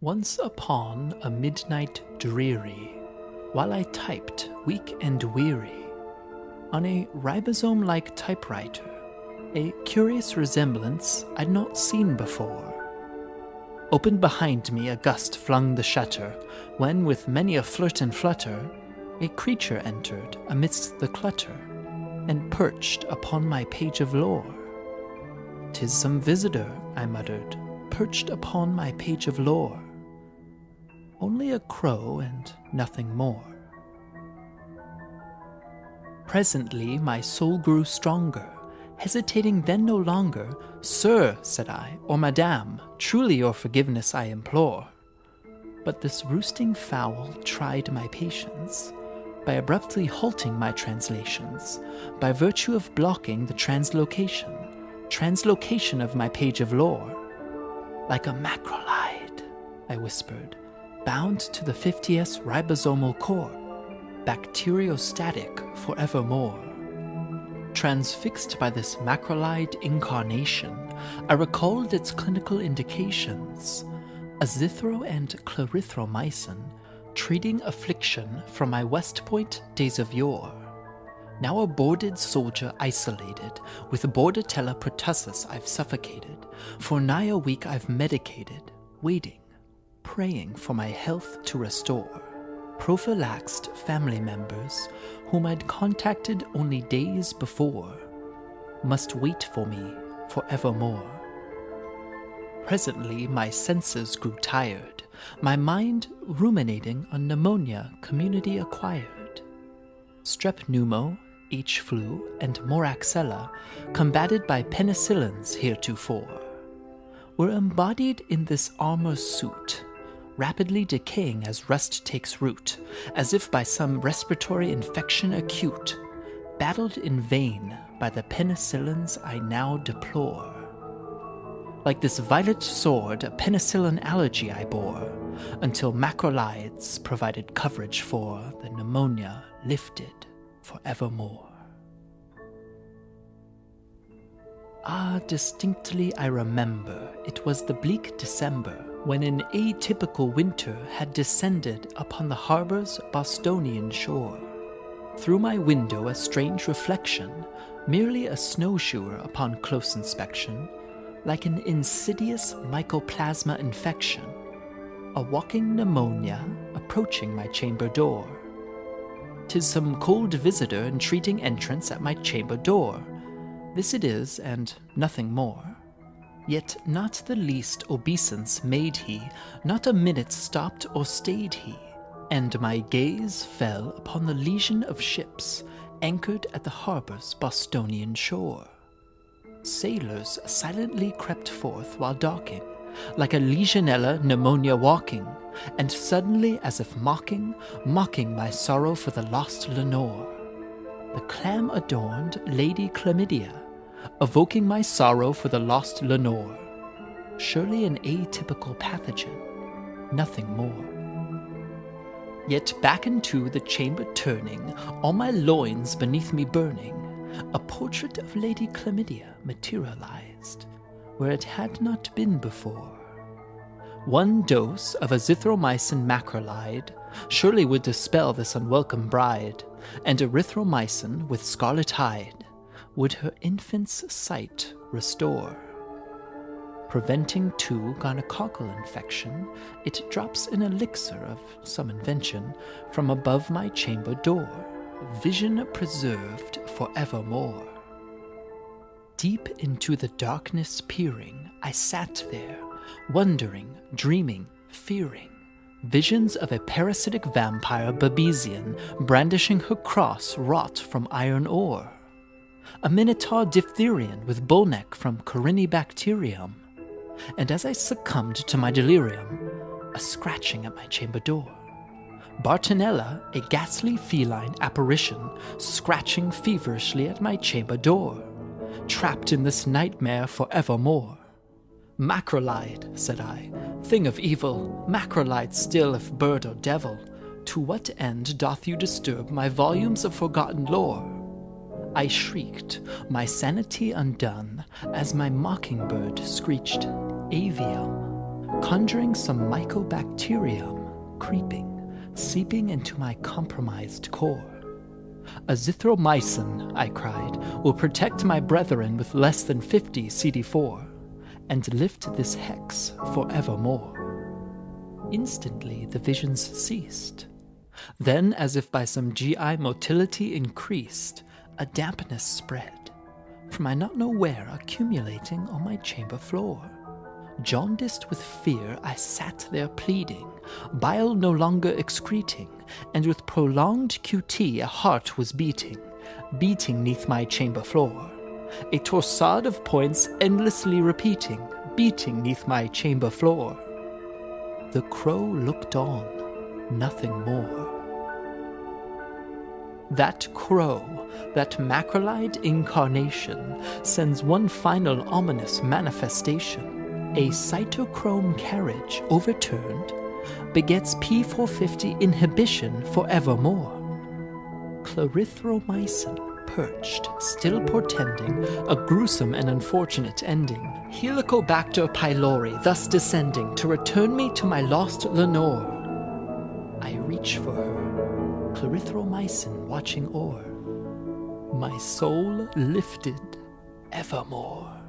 Once upon a midnight dreary, while I typed, weak and weary, on a ribosome-like typewriter, a curious resemblance I'd not seen before. Opened behind me, a gust flung the shutter, when, with many a flirt and flutter, a creature entered amidst the clutter, and perched upon my page of lore. "'Tis some visitor," I muttered, "perched upon my page of lore. Only a crow and nothing more." Presently my soul grew stronger, hesitating then no longer. "Sir," said I, "or Madame, truly your forgiveness I implore." But this roosting fowl tried my patience, by abruptly halting my translations, by virtue of blocking the translocation of my page of lore. "Like a macrolide," I whispered, "bound to the 50th ribosomal core, bacteriostatic forevermore." Transfixed by this macrolide incarnation, I recalled its clinical indications: azithro and clarithromycin, treating affliction from my West Point days of yore. Now a boarded soldier isolated, with Bordetella pertussis I've suffocated, for nigh a week I've medicated, waiting, praying for my health to restore. Prophylaxed family members, whom I'd contacted only days before, must wait for me forevermore. Presently my senses grew tired, my mind ruminating on pneumonia community acquired. Strep pneumo, H flu, and moraxella, combated by penicillins heretofore, were embodied in this armor suit, rapidly decaying as rust takes root, as if by some respiratory infection acute, battled in vain by the penicillins I now deplore. Like this violet sword, a penicillin allergy I bore, until macrolides provided coverage for the pneumonia lifted forevermore. Ah, distinctly I remember, it was the bleak December, when an atypical winter had descended upon the harbor's Bostonian shore. Through my window a strange reflection, merely a snowshoer upon close inspection, like an insidious mycoplasma infection, a walking pneumonia approaching my chamber door. 'Tis some cold visitor entreating entrance at my chamber door. This it is, and nothing more. Yet not the least obeisance made he, not a minute stopped or stayed he, and my gaze fell upon the legion of ships anchored at the harbor's Bostonian shore. Sailors silently crept forth while docking, like a legionella pneumonia walking, and suddenly, as if mocking my sorrow for the lost Lenore, the clam-adorned Lady Chlamydia, evoking my sorrow for the lost Lenore. Surely an atypical pathogen, nothing more. Yet back into the chamber turning, all my loins beneath me burning, a portrait of Lady Chlamydia materialized, where it had not been before. One dose of azithromycin macrolide surely would dispel this unwelcome bride, and erythromycin with scarlet hide would her infant's sight restore. Preventing too gonococcal infection, it drops an elixir of some invention from above my chamber door, vision preserved forevermore. Deep into the darkness peering, I sat there, wondering, dreaming, fearing. Visions of a parasitic vampire Babesian brandishing her cross wrought from iron ore. A minotaur diphtherian with bullneck from Corynebacterium. And as I succumbed to my delirium, a scratching at my chamber door. Bartonella, a ghastly feline apparition, scratching feverishly at my chamber door, trapped in this nightmare forevermore. "Macrolide," said I, "thing of evil, macrolide still if bird or devil, to what end doth you disturb my volumes of forgotten lore?" I shrieked, my sanity undone, as my mockingbird screeched, "Avium," conjuring some mycobacterium, creeping, seeping into my compromised core. Azithromycin, I cried, will protect my brethren with less than 50 CD4, and lift this hex forevermore. Instantly the visions ceased. Then, as if by some GI motility increased, a dampness spread, from I not know where accumulating on my chamber floor. Jaundiced with fear, I sat there pleading, bile no longer excreting, and with prolonged QT a heart was beating, beating neath my chamber floor. A torsade of points endlessly repeating, beating neath my chamber floor. The crow looked on, nothing more. That crow, that macrolide incarnation, sends one final ominous manifestation. A cytochrome carriage overturned begets P450 inhibition forevermore. Clarithromycin perched, still portending a gruesome and unfortunate ending. Helicobacter pylori thus descending to return me to my lost Lenore. I reach for her, clarithromycin watching o'er. My soul lifted evermore.